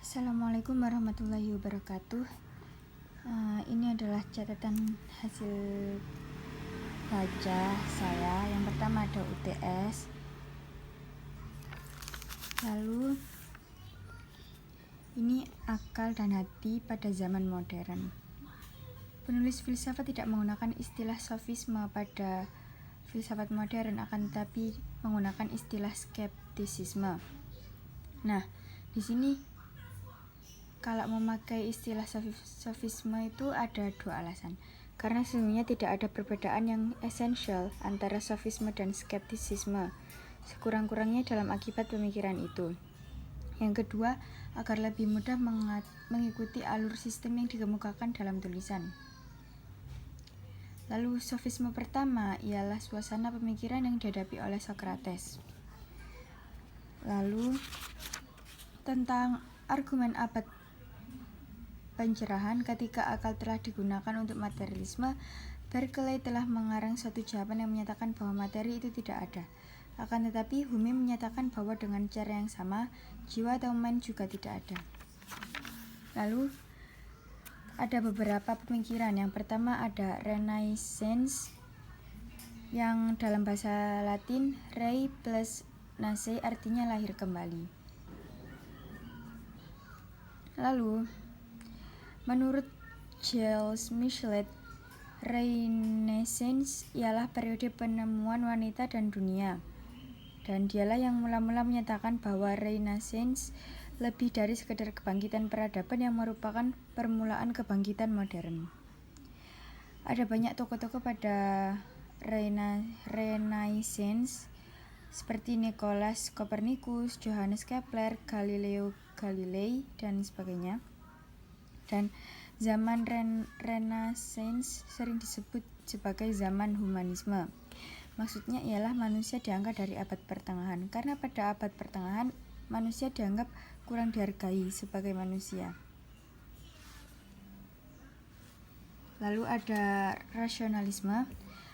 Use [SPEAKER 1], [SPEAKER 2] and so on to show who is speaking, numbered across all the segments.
[SPEAKER 1] Assalamualaikum warahmatullahi wabarakatuh. Ini adalah catatan hasil baca saya. Yang pertama ada UTS. Lalu ini akal dan hati pada zaman modern. Penulis filsafat tidak menggunakan istilah sofisme pada filsafat modern, akan tetapi menggunakan istilah skeptisisme. Nah, di sini kalau memakai istilah sofisme itu ada dua alasan. Karena sesungguhnya tidak ada perbedaan yang esensial antara sofisme dan skeptisisme, sekurang-kurangnya dalam akibat pemikiran itu. Yang kedua, agar lebih mudah mengikuti alur sistem yang dikemukakan dalam tulisan. Lalu sofisme pertama ialah suasana pemikiran yang dihadapi oleh Socrates. Lalu tentang argumen abad pencerahan ketika akal telah digunakan untuk materialisme, Berkeley telah mengarang suatu jawaban yang menyatakan bahwa materi itu tidak ada. Akan tetapi Hume menyatakan bahwa dengan cara yang sama, jiwa atau mind juga tidak ada. Lalu ada beberapa pemikiran. Yang pertama ada Renaissance, yang dalam bahasa Latin Rei plus Nace artinya lahir kembali. Lalu menurut Gilles Michelet, Renaissance ialah periode penemuan wanita dan dunia. Dan dialah yang mula-mula menyatakan bahwa Renaissance lebih dari sekedar kebangkitan peradaban yang merupakan permulaan kebangkitan modern. Ada banyak tokoh-tokoh pada Renaissance seperti Nicolaus Copernicus, Johannes Kepler, Galileo Galilei, dan sebagainya. Dan zaman Renaissance sering disebut sebagai zaman humanisme. Maksudnya ialah manusia diangkat dari abad pertengahan, karena pada abad pertengahan manusia dianggap kurang dihargai sebagai manusia. Lalu ada rasionalisme.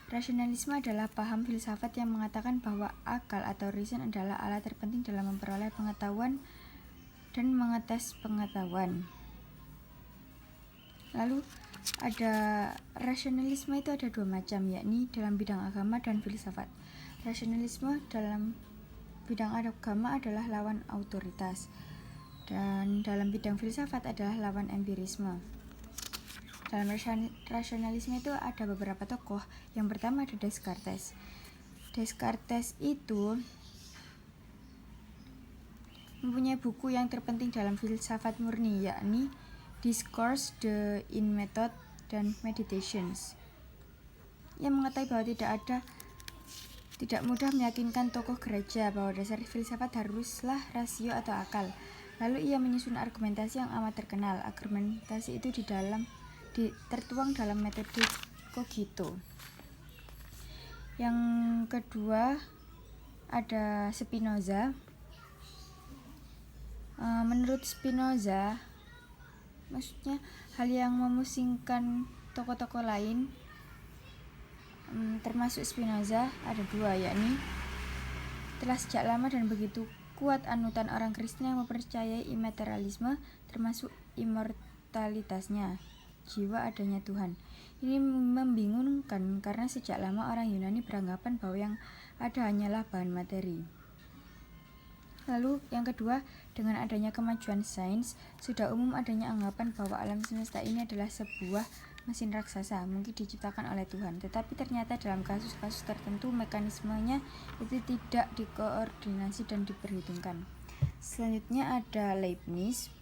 [SPEAKER 1] Rasionalisme adalah paham filsafat yang mengatakan bahwa akal atau reason adalah alat terpenting dalam memperoleh pengetahuan dan mengetes pengetahuan. Lalu ada rasionalisme itu ada dua macam, yakni dalam bidang agama dan filsafat. Rasionalisme dalam bidang agama adalah lawan autoritas, dan dalam bidang filsafat adalah lawan empirisme. Dalam rasionalisme itu ada beberapa tokoh. Yang pertama ada Descartes. Descartes itu mempunyai buku yang terpenting dalam filsafat murni, yakni Discourse de in Method dan Meditations, yang mengatakan bahwa tidak mudah meyakinkan tokoh gereja bahwa dasar filsafat haruslah rasio atau akal. Lalu ia menyusun argumentasi yang amat terkenal. Argumentasi itu tertuang dalam metode Cogito. Yang kedua ada Spinoza. Menurut Spinoza, maksudnya hal yang memusingkan tokoh-tokoh lain, termasuk Spinoza, ada dua, yakni telah sejak lama dan begitu kuat anutan orang Kristen yang mempercayai immaterialisme, termasuk immortalitasnya, jiwa adanya Tuhan. Ini membingungkan karena sejak lama orang Yunani beranggapan bahwa yang ada hanyalah bahan materi. Lalu yang kedua, dengan adanya kemajuan sains, sudah umum adanya anggapan bahwa alam semesta ini adalah sebuah mesin raksasa, mungkin diciptakan oleh Tuhan. Tetapi ternyata dalam kasus-kasus tertentu mekanismenya itu tidak dikoordinasi dan diperhitungkan. Selanjutnya ada Leibniz.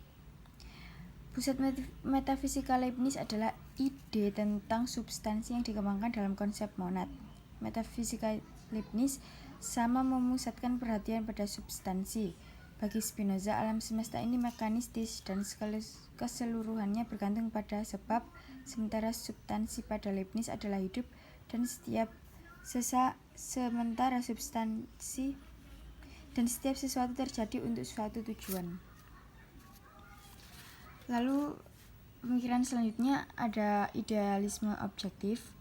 [SPEAKER 1] Pusat metafisika Leibniz adalah ide tentang substansi yang dikembangkan dalam konsep monad. Metafisika Leibniz sama memusatkan perhatian pada substansi. Bagi Spinoza, alam semesta ini mekanistis dan keseluruhannya bergantung pada sebab, sementara substansi pada Leibniz adalah hidup dan setiap sesuatu terjadi untuk suatu tujuan. Lalu pemikiran selanjutnya ada idealisme objektif,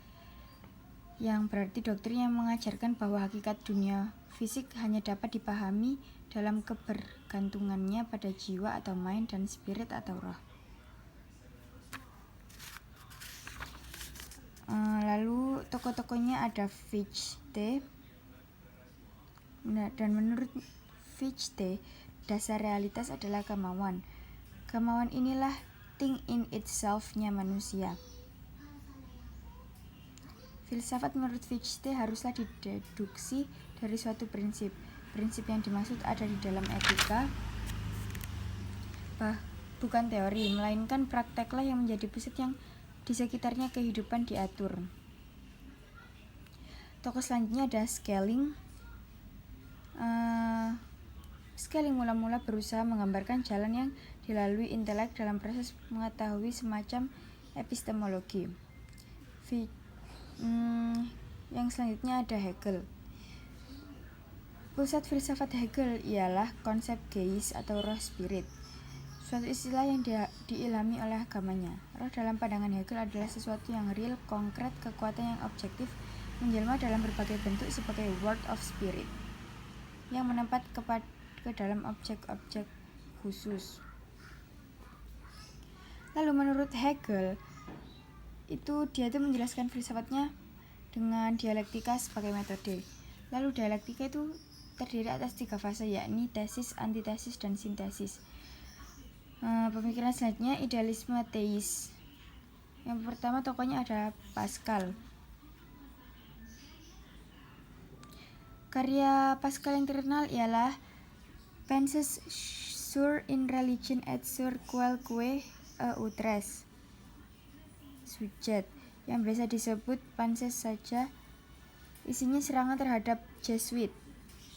[SPEAKER 1] yang berarti doktrin yang mengajarkan bahwa hakikat dunia fisik hanya dapat dipahami dalam kebergantungannya pada jiwa atau mind dan spirit atau roh. Lalu tokoh-tokohnya ada Fichte. Dan menurut Fichte, dasar realitas adalah kemauan. Kemauan inilah thing in itself-nya manusia. Filsafat menurut Fichte haruslah dideduksi dari suatu prinsip. Prinsip yang dimaksud ada di dalam etika, bukan teori, melainkan prakteklah yang menjadi pusat yang di sekitarnya kehidupan diatur. Tokoh selanjutnya ada Schelling. Schelling mula-mula berusaha menggambarkan jalan yang dilalui intelek dalam proses mengetahui semacam epistemologi. Yang selanjutnya ada Hegel. Pusat filsafat Hegel ialah konsep geis atau roh spirit, suatu istilah yang diilhami oleh agamanya. Roh dalam pandangan Hegel adalah sesuatu yang real, konkret, kekuatan yang objektif, menjelma dalam berbagai bentuk sebagai word of spirit, yang menempat ke dalam objek-objek khusus. Lalu menurut Hegel, dia menjelaskan filsafatnya dengan dialektika sebagai metode. Lalu dialektika itu terdiri atas 3 fase, yakni tesis, antitesis, dan sintesis. Pemikiran selanjutnya idealisme teis. Yang pertama tokohnya adalah Pascal. Karya Pascal yang terkenal ialah Pensées sur une religion et sur quelque autre sujet, yang biasa disebut Pensées saja. Isinya serangan terhadap Jesuit,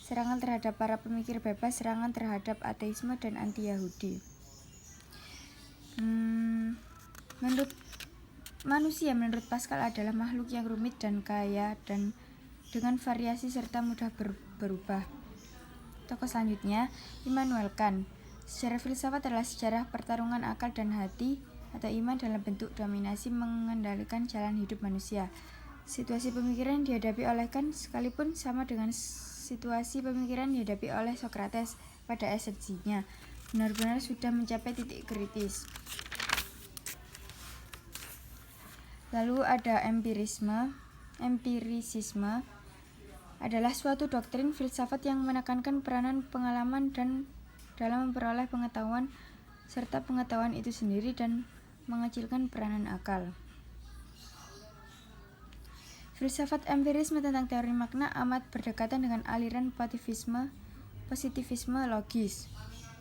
[SPEAKER 1] serangan terhadap para pemikir bebas, serangan terhadap ateisme dan anti-Yahudi. Menurut Pascal adalah makhluk yang rumit dan kaya dan dengan variasi serta mudah berubah. Tokoh selanjutnya Immanuel Kant. Sejarah filsafat adalah sejarah pertarungan akal dan hati atau iman dalam bentuk dominasi mengendalikan jalan hidup manusia. Situasi pemikiran dihadapi oleh Kant sekalipun sama dengan situasi pemikiran dihadapi oleh Socrates pada esensinya, benar-benar sudah mencapai titik kritis. Lalu ada empirisme. Empirisisme adalah suatu doktrin filsafat yang menekankan peranan pengalaman dan dalam memperoleh pengetahuan serta pengetahuan itu sendiri dan mengecilkan peranan akal. Filsafat empirisme tentang teori makna amat berdekatan dengan aliran positivisme logis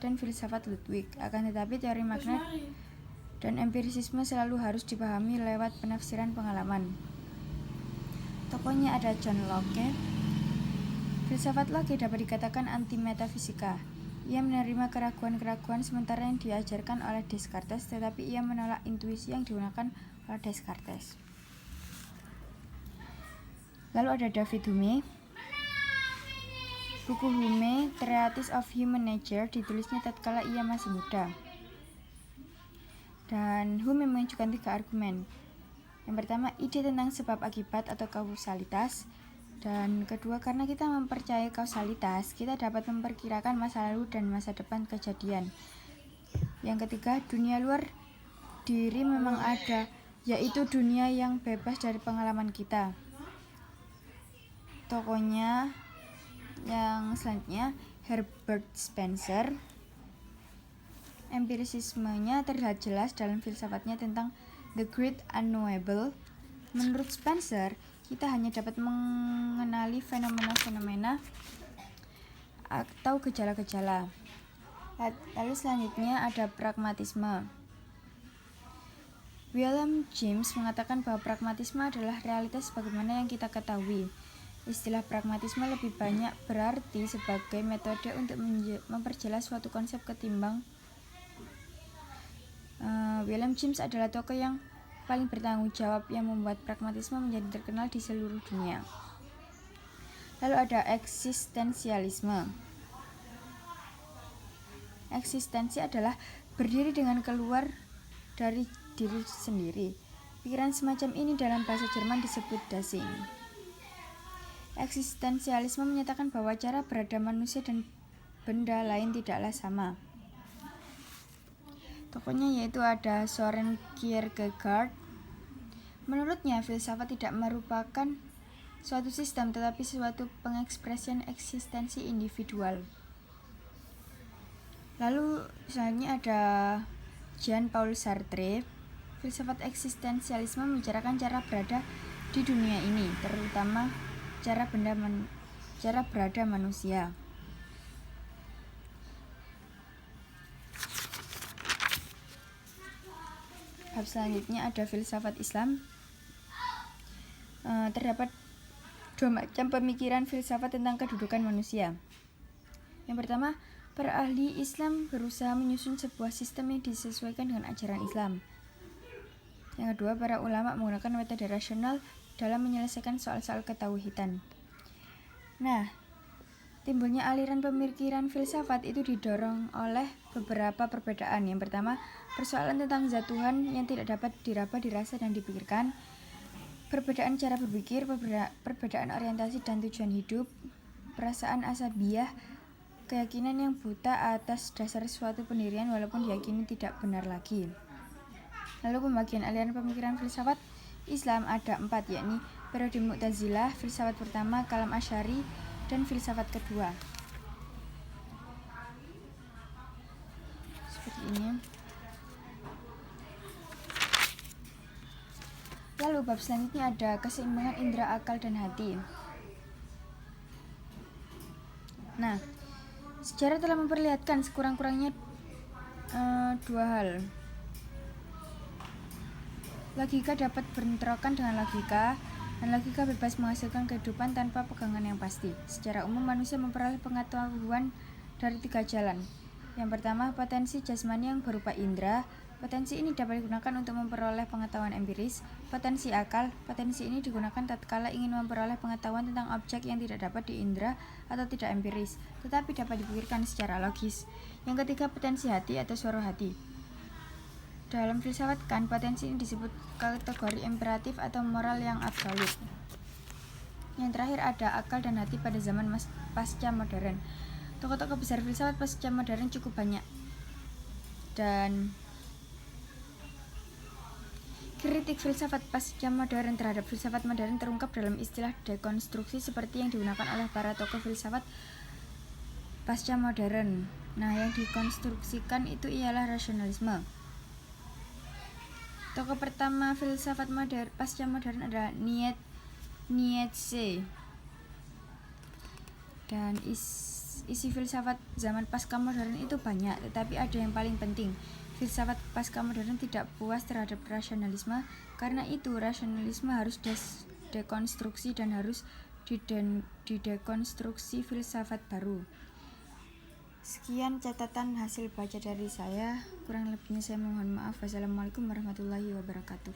[SPEAKER 1] dan filsafat Ludwig. Akan tetapi teori makna dan empirisisme selalu harus dipahami lewat penafsiran pengalaman. Tokohnya ada John Locke. Filsafat Locke dapat dikatakan anti-metafisika. Ia menerima keraguan-keraguan sementara yang diajarkan oleh Descartes, tetapi ia menolak intuisi yang digunakan oleh Descartes. Lalu ada David Hume. Buku Hume, Treatise of Human Nature, ditulisnya tatkala ia masih muda. Dan Hume mengajukan 3 argumen. Yang pertama, ide tentang sebab akibat atau kausalitas. Dan kedua, karena kita mempercayai kausalitas, kita dapat memperkirakan masa lalu dan masa depan kejadian. Yang ketiga, dunia luar diri memang ada, yaitu dunia yang bebas dari pengalaman kita. Tokohnya yang selanjutnya Herbert Spencer. Empirisismenya terlihat jelas dalam filsafatnya tentang The Great Unknowable. Menurut Spencer, kita hanya dapat mengenali fenomena-fenomena atau gejala-gejala. Lalu selanjutnya ada pragmatisme. William James mengatakan bahwa pragmatisme adalah realitas sebagaimana yang kita ketahui. Istilah pragmatisme lebih banyak berarti sebagai metode untuk memperjelas suatu konsep ketimbang. William James adalah tokoh yang paling bertanggung jawab yang membuat pragmatisme menjadi terkenal di seluruh dunia. Lalu ada eksistensialisme. Eksistensi adalah berdiri dengan keluar dari diri sendiri. Pikiran semacam ini dalam bahasa Jerman disebut Dasein. Eksistensialisme menyatakan bahwa cara berada manusia dan benda lain tidaklah sama. Tokohnya yaitu ada Søren Kierkegaard. Menurutnya, filsafat tidak merupakan suatu sistem tetapi suatu pengekspresian eksistensi individual. Lalu selanjutnya ada Jean-Paul Sartre. Filsafat eksistensialisme membicarakan cara berada di dunia ini, terutama cara berada manusia. Bab selanjutnya ada filsafat Islam. Terdapat dua macam pemikiran filsafat tentang kedudukan manusia. Yang pertama, para ahli Islam berusaha menyusun sebuah sistem yang disesuaikan dengan ajaran Islam. Yang kedua, para ulama menggunakan metode rasional dalam menyelesaikan soal-soal ketauhidan. Nah, timbulnya aliran pemikiran filsafat itu didorong oleh beberapa perbedaan. Yang pertama, persoalan tentang zat Tuhan yang tidak dapat diraba, dirasa, dan dipikirkan. Perbedaan cara berpikir, perbedaan orientasi dan tujuan hidup, perasaan asabiah, keyakinan yang buta atas dasar suatu pendirian walaupun diyakini tidak benar lagi. Lalu pembagian aliran pemikiran filsafat Islam ada 4, yakni periode Mu'tazilah, filsafat pertama, Kalam Asy'ari, dan filsafat kedua. Seperti ini. Lalu bab selanjutnya ada keseimbangan indera, akal, dan hati. Nah, sejarah telah memperlihatkan sekurang-kurangnya dua hal. Logika dapat bentrokan dengan logika, dan logika bebas menghasilkan kehidupan tanpa pegangan yang pasti. Secara umum, manusia memperoleh pengetahuan dari 3 jalan. Yang pertama, potensi jasmani yang berupa indera. Potensi ini dapat digunakan untuk memperoleh pengetahuan empiris. Potensi akal. Potensi ini digunakan tatkala ingin memperoleh pengetahuan tentang objek yang tidak dapat diindera atau tidak empiris, tetapi dapat dipikirkan secara logis. Yang ketiga, potensi hati atau suara hati. Dalam filsafat Kant, potensi ini disebut kategori imperatif atau moral yang absolut. Yang terakhir ada akal dan hati pada zaman pasca modern. Tokoh-tokoh besar filsafat pasca modern cukup banyak. Dan kritik filsafat pasca modern terhadap filsafat modern terungkap dalam istilah dekonstruksi seperti yang digunakan oleh para tokoh filsafat pasca modern. Nah, yang dikonstruksikan itu ialah rasionalisme. Tokoh pertama filsafat pasca modern adalah Nietzsche. Dan isi filsafat zaman pasca modern itu banyak, tetapi ada yang paling penting. Filsafat pasca modern tidak puas terhadap rasionalisme, karena itu rasionalisme harus dekonstruksi dan harus didekonstruksi filsafat baru. Sekian catatan hasil baca dari saya, kurang lebihnya saya mohon maaf. Wassalamualaikum warahmatullahi wabarakatuh.